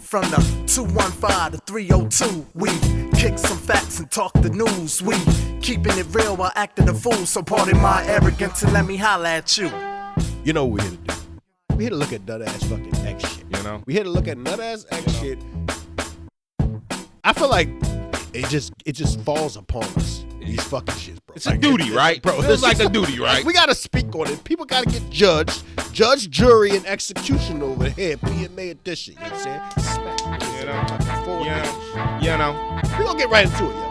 From the 215 to 302, we kick some facts and talk the news. We keeping it real while acting a fool. So pardon my arrogance and let me holla at you. You know what we're here to do? We're here to look at nut-ass fucking X shit. You know? We're here to look at nut-ass X shit. I feel like it just falls upon us. These fucking shits, bro. It's a duty, right? Bro, It's like a duty, right? We gotta speak on it. People gotta get judged. Judge, jury, and execution over here. PMA edition. You know what I'm saying? Smack. You know. We're gonna get right into it, yo.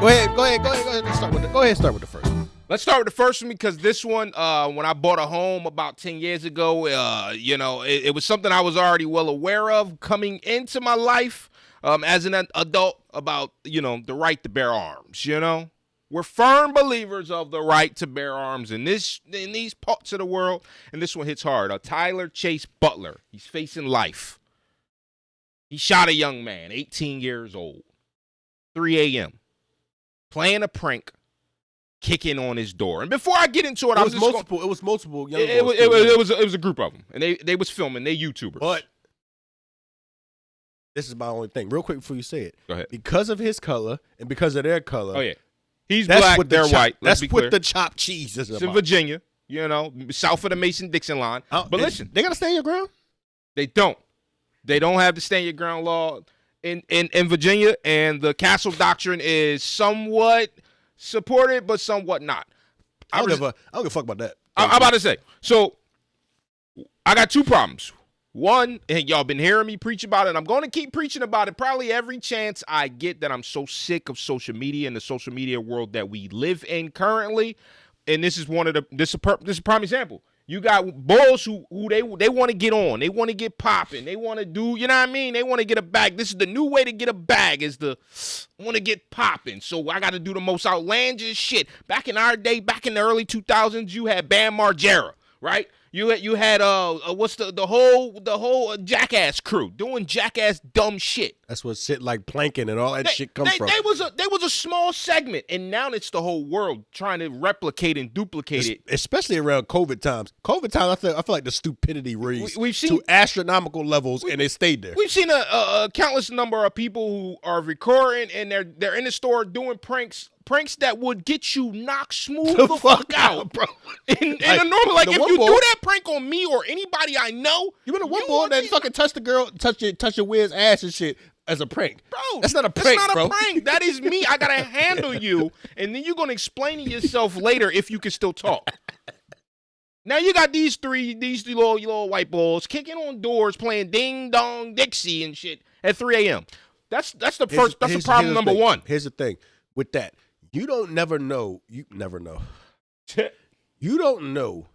Go ahead. Go ahead and start with the first one. Let's start with the first one because this one, when I bought a home about 10 years ago, it was something I was already well aware of coming into my life as an adult about, the right to bear arms, We're firm believers of the right to bear arms in these parts of the world, and this one hits hard. Tyler Chase Butler, he's facing life. He shot a young man, 18 years old, 3 a.m., playing a prank, kicking on his door. And before I get into it, it was multiple young boys. It was a group of them, and they was filming. They YouTubers. But this is my only thing. Real quick before you say it. Go ahead. Because of his color and because of their color. Oh, yeah. He's black, they're white. That's what the chopped cheese is about. It's in Virginia, south of the Mason-Dixon line. But listen. They got to stand your ground? They don't. They don't have the stand your ground law in Virginia, and the castle doctrine is somewhat supported, but somewhat not. I don't give a fuck about that. I'm about to say. So, I got two problems. One, and y'all been hearing me preach about it, and I'm going to keep preaching about it probably every chance I get, that I'm so sick of social media and the social media world that we live in currently. And this is this is a prime example. You got boys who they want to get on. They want to get popping. They want to do, you know what I mean? They want to get a bag. This is the new way to get a bag, is want to get popping. So I got to do the most outlandish shit. Back in our day, back in the early 2000s, you had Bam Margera, right? You had what's the whole Jackass crew doing Jackass dumb shit. That's what shit like planking and all that shit comes from. There was a small segment, and now it's the whole world trying to replicate and duplicate it. Especially around COVID times. COVID times, I feel like the stupidity raised to astronomical levels, and it stayed there. We've seen a countless number of people who are recording, and they're in the store doing pranks that would get you knocked smooth the fuck out, bro. In a normal, like, if you do that prank on me or anybody I know, you been the one boy that fucking touch the girl, touch your weir's ass and shit as a prank, bro. That's not a prank, That's not bro. a prank. That is me. I gotta handle you, and then you're gonna explain to yourself later if you can still talk. Now you got these little white boys kicking on doors, playing Ding Dong Dixie and shit at 3 a.m. That's the problem number one. Here's the thing with that. You never know. You don't know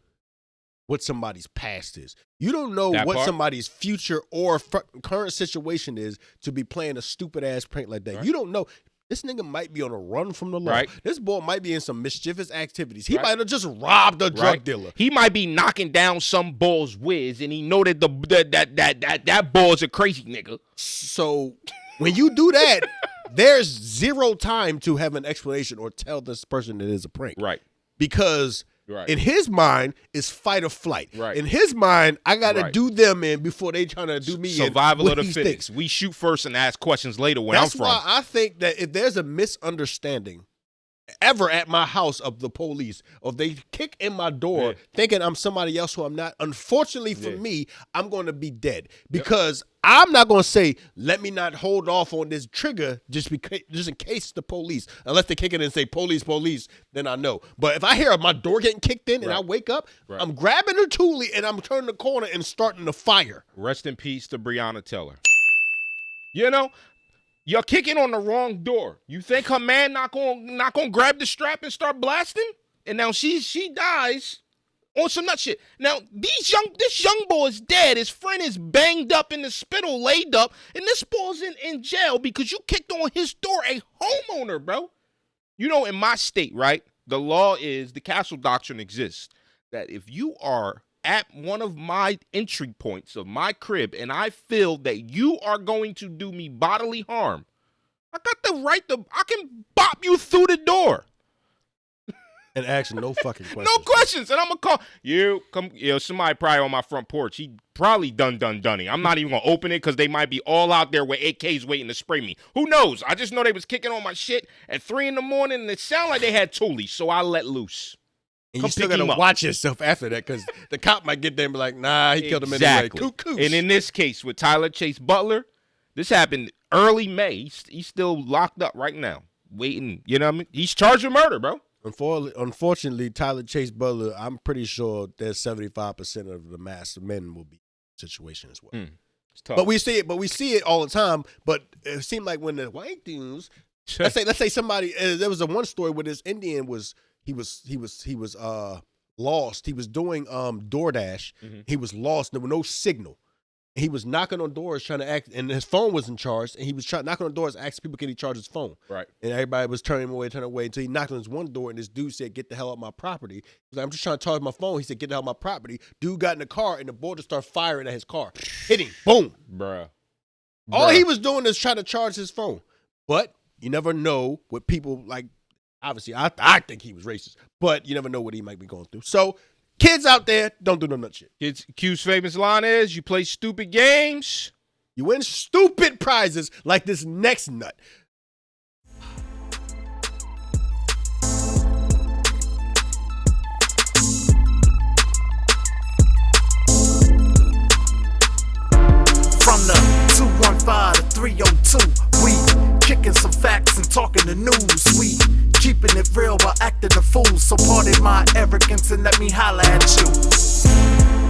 what somebody's past is. You don't know what somebody's future or current situation is to be playing a stupid ass prank like that. Right. You don't know. This nigga might be on a run from the law. Right. This boy might be in some mischievous activities. He might have just robbed a drug dealer. He might be knocking down some boy's whiz, and he know that that boy's a crazy nigga. So when you do that, there's zero time to have an explanation or tell this person that it is a prank. Right. Because in his mind, it's fight or flight. Right. In his mind, I got to do them in before they trying to do me in. Survival of the fittest. We shoot first and ask questions later where I'm from. That's why I think that if there's a misunderstanding ever at my house of the police, or they kick in my door thinking I'm somebody else who I'm not, unfortunately for me, I'm going to be dead. Because I'm not going to say, let me not hold off on this trigger just in case the police. Unless they kick it and say, police, then I know. But if I hear my door getting kicked in and I wake up, I'm grabbing a toolie and I'm turning the corner and starting the fire. Rest in peace to Breonna Taylor. You're kicking on the wrong door. You think her man not gonna grab the strap and start blasting? And now she dies on some nut shit. Now this young boy is dead. His friend is banged up in the spittle, laid up, and this boy's in jail because you kicked on his door, a homeowner, bro. In my state, right? The law is the castle doctrine exists that if you are at one of my entry points of my crib and I feel that you are going to do me bodily harm, I got the right I can bop you through the door. And asking no fucking questions. No questions. And I'm going to call. Somebody probably on my front porch. He probably done it. I'm not even going to open it because they might be all out there with AKs waiting to spray me. Who knows? I just know they was kicking on my shit at 3 in the morning, and it sounded like they had toolies, so I let loose. And you still got to watch yourself after that because the cop might get there and be like, nah, he killed him anyway. Cuckoo. And in this case with Tyler Chase Butler, this happened early May. He's still locked up right now, waiting. You know what I mean? He's charged with murder, bro. Unfortunately, Tyler Chase Butler, I'm pretty sure there's 75% of the mass of men will be in the situation as well. It's tough. But we see it all the time. But it seemed like when the white dudes, let's say somebody, there was one story where this Indian was lost. He was doing DoorDash. Mm-hmm. He was lost. There was no signal. He was knocking on doors trying to act, and his phone wasn't charged. And he was knocking on doors, asking people, can he charge his phone? Right. And everybody was turning him away until he knocked on this one door, and this dude said, "Get the hell out of my property." He was like, "I'm just trying to charge my phone." He said, "Get the hell out of my property." Dude got in the car, and the border started firing at his car, hitting, boom, bruh. All he was doing is trying to charge his phone. But you never know what people like. Obviously, I think he was racist, but you never know what he might be going through. So, kids out there, don't do no nut shit. Q's famous line is, you play stupid games, you win stupid prizes like this next nut. From the 215 to 302, we kicking some facts and talking the news. We keeping it real while acting a fool. So pardon my arrogance and let me holla at you.